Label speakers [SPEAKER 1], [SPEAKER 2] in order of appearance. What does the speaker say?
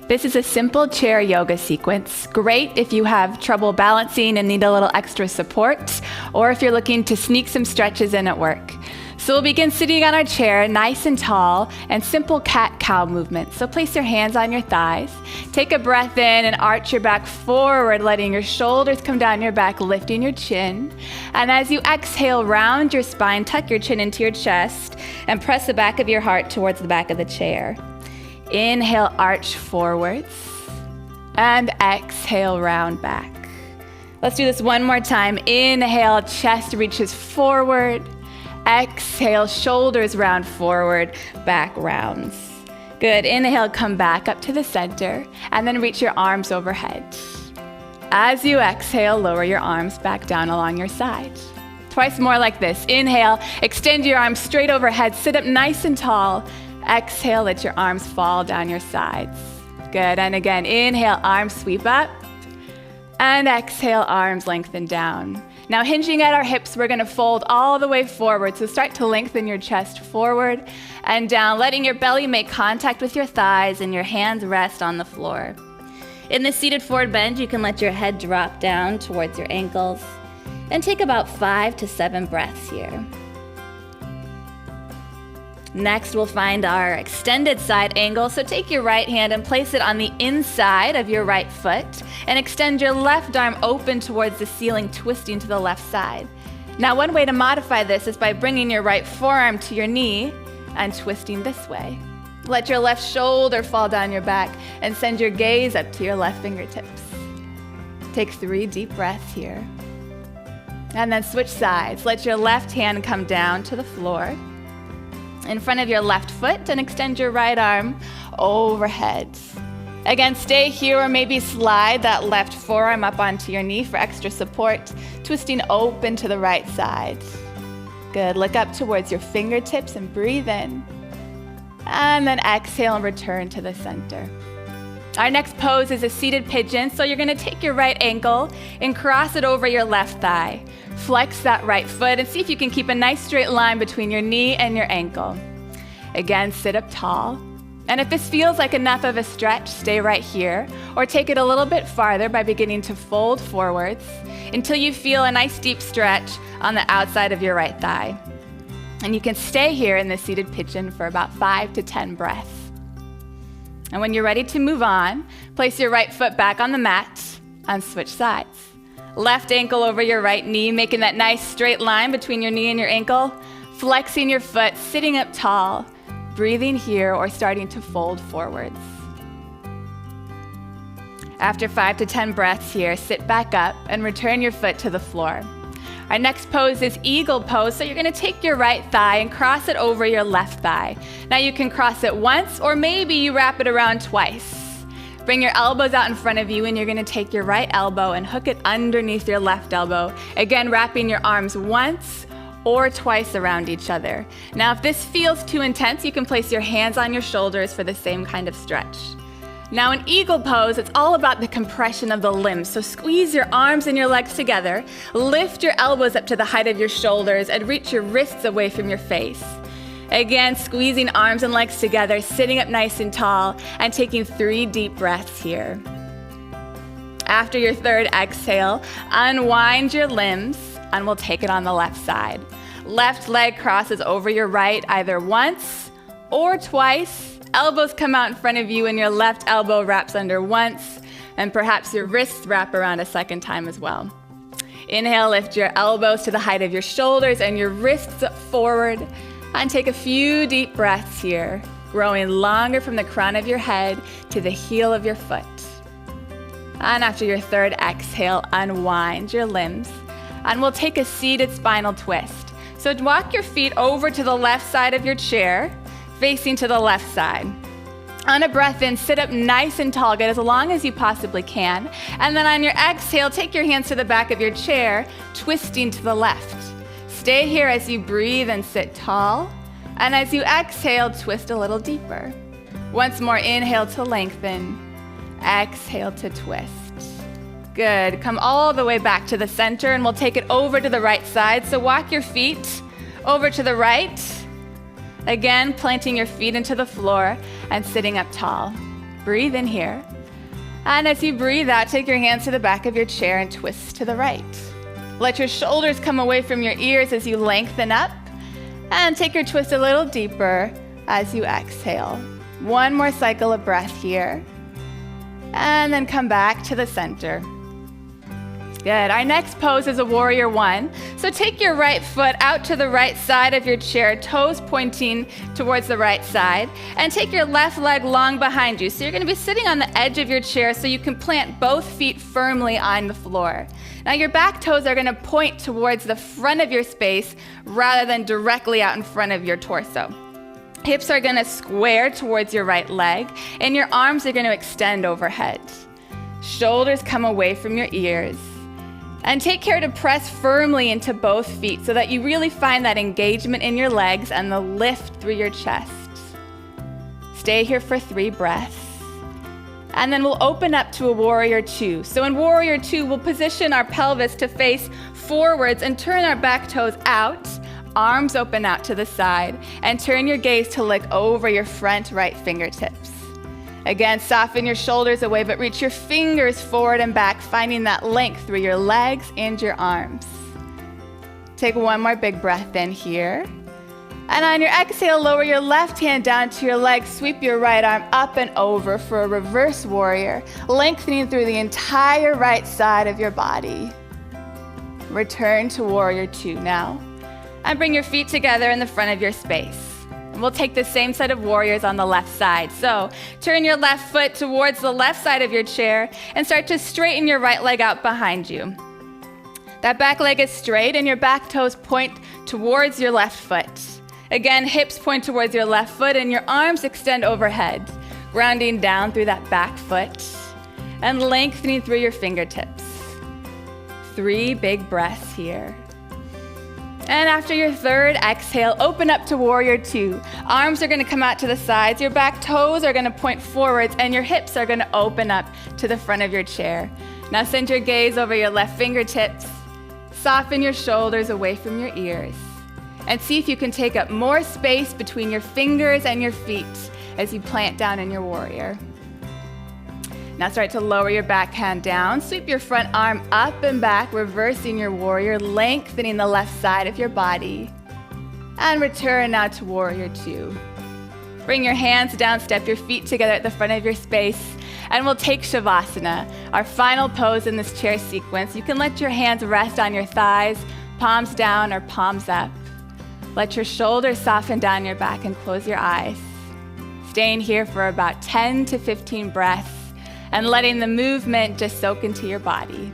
[SPEAKER 1] This is a simple chair yoga sequence. Great if you have trouble balancing and need a little extra support, or if you're looking to sneak some stretches in at work. So we'll begin sitting on our chair, nice and tall, and simple cat-cow movement. So place your hands on your thighs. Take a breath in and arch your back forward, letting your shoulders come down your back, lifting your chin. And as you exhale, round your spine, tuck your chin into your chest, and press the back of your heart towards the back of the chair. Inhale, arch forwards, and exhale, round back. Let's do this one more time. Inhale, chest reaches forward. Exhale, shoulders round forward, back rounds. Good. Inhale, come back up to the center, and then reach your arms overhead. As you exhale, lower your arms back down along your side. Twice more like this. Inhale, extend your arms straight overhead, sit up nice and tall. Exhale, let your arms fall down your sides. Good, and again, inhale, arms sweep up, and exhale, arms lengthen down. Now hinging at our hips, we're gonna fold all the way forward, so start to lengthen your chest forward and down, letting your belly make contact with your thighs and your hands rest on the floor. In the seated forward bend, you can let your head drop down towards your ankles and take about 5 to 7 breaths here. Next, we'll find our extended side angle. So take your right hand and place it on the inside of your right foot and extend your left arm open towards the ceiling, twisting to the left side. Now, one way to modify this is by bringing your right forearm to your knee and twisting this way. Let your left shoulder fall down your back and send your gaze up to your left fingertips. Take 3 deep breaths here. And then switch sides. Let your left hand come down to the floor in front of your left foot and extend your right arm overhead. Again, stay here or maybe slide that left forearm up onto your knee for extra support, twisting open to the right side. Good, look up towards your fingertips and breathe in. And then exhale and return to the center. Our next pose is a seated pigeon, so you're gonna take your right ankle and cross it over your left thigh. Flex that right foot and see if you can keep a nice straight line between your knee and your ankle. Again, sit up tall. And if this feels like enough of a stretch, stay right here, or take it a little bit farther by beginning to fold forwards until you feel a nice deep stretch on the outside of your right thigh. And you can stay here in the seated pigeon for about 5 to 10 breaths. And when you're ready to move on, place your right foot back on the mat and switch sides. Left ankle over your right knee, making that nice straight line between your knee and your ankle. Flexing your foot, sitting up tall, breathing here or starting to fold forwards. After 5 to 10 breaths here, sit back up and return your foot to the floor. Our next pose is eagle pose, so you're gonna take your right thigh and cross it over your left thigh. Now you can cross it once, or maybe you wrap it around twice. Bring your elbows out in front of you, and you're gonna take your right elbow and hook it underneath your left elbow. Again, wrapping your arms once or twice around each other. Now, if this feels too intense, you can place your hands on your shoulders for the same kind of stretch. Now in eagle pose, it's all about the compression of the limbs. So squeeze your arms and your legs together, lift your elbows up to the height of your shoulders, and reach your wrists away from your face. Again, squeezing arms and legs together, sitting up nice and tall, and taking 3 deep breaths here. After your third exhale, unwind your limbs, and we'll take it on the left side. Left leg crosses over your right either once or twice. Elbows come out in front of you and your left elbow wraps under once, and perhaps your wrists wrap around a second time as well. Inhale, lift your elbows to the height of your shoulders and your wrists up forward, and take a few deep breaths here, growing longer from the crown of your head to the heel of your foot. And after your third exhale, unwind your limbs, and we'll take a seated spinal twist. So walk your feet over to the left side of your chair, facing to the left side. On a breath in, sit up nice and tall, get as long as you possibly can. And then on your exhale, take your hands to the back of your chair, twisting to the left. Stay here as you breathe and sit tall. And as you exhale, twist a little deeper. Once more, inhale to lengthen. Exhale to twist. Good. Come all the way back to the center, and we'll take it over to the right side. So walk your feet over to the right. Again, planting your feet into the floor and sitting up tall. Breathe in here. And as you breathe out, take your hands to the back of your chair and twist to the right. Let your shoulders come away from your ears as you lengthen up. And take your twist a little deeper as you exhale. One more cycle of breath here. And then come back to the center. Good. Our next pose is a warrior one. So take your right foot out to the right side of your chair, toes pointing towards the right side, and take your left leg long behind you. So you're going to be sitting on the edge of your chair so you can plant both feet firmly on the floor. Now your back toes are going to point towards the front of your space rather than directly out in front of your torso. Hips are going to square towards your right leg, and your arms are going to extend overhead. Shoulders come away from your ears. And take care to press firmly into both feet so that you really find that engagement in your legs and the lift through your chest. Stay here for 3 breaths. And then we'll open up to a warrior two. So in warrior two, we'll position our pelvis to face forwards and turn our back toes out, arms open out to the side, and turn your gaze to look over your front right fingertips. Again, soften your shoulders away, but reach your fingers forward and back, finding that length through your legs and your arms. Take one more big breath in here. And on your exhale, lower your left hand down to your leg, sweep your right arm up and over for a reverse warrior, lengthening through the entire right side of your body. Return to warrior two now. And bring your feet together in the front of your space. We'll take the same set of warriors on the left side. So turn your left foot towards the left side of your chair and start to straighten your right leg out behind you. That back leg is straight and your back toes point towards your left foot. Again, hips point towards your left foot and your arms extend overhead, grounding down through that back foot and lengthening through your fingertips. 3 big breaths here. And after your third exhale, open up to warrior two. Arms are going to come out to the sides, your back toes are going to point forwards, and your hips are going to open up to the front of your chair. Now send your gaze over your left fingertips. Soften your shoulders away from your ears. And see if you can take up more space between your fingers and your feet as you plant down in your warrior. Now start to lower your back hand down, sweep your front arm up and back, reversing your warrior, lengthening the left side of your body. And return now to warrior two. Bring your hands down, step your feet together at the front of your space, and we'll take Shavasana, our final pose in this chair sequence. You can let your hands rest on your thighs, palms down or palms up. Let your shoulders soften down your back and close your eyes. Staying here for about 10 to 15 breaths, and letting the movement just soak into your body.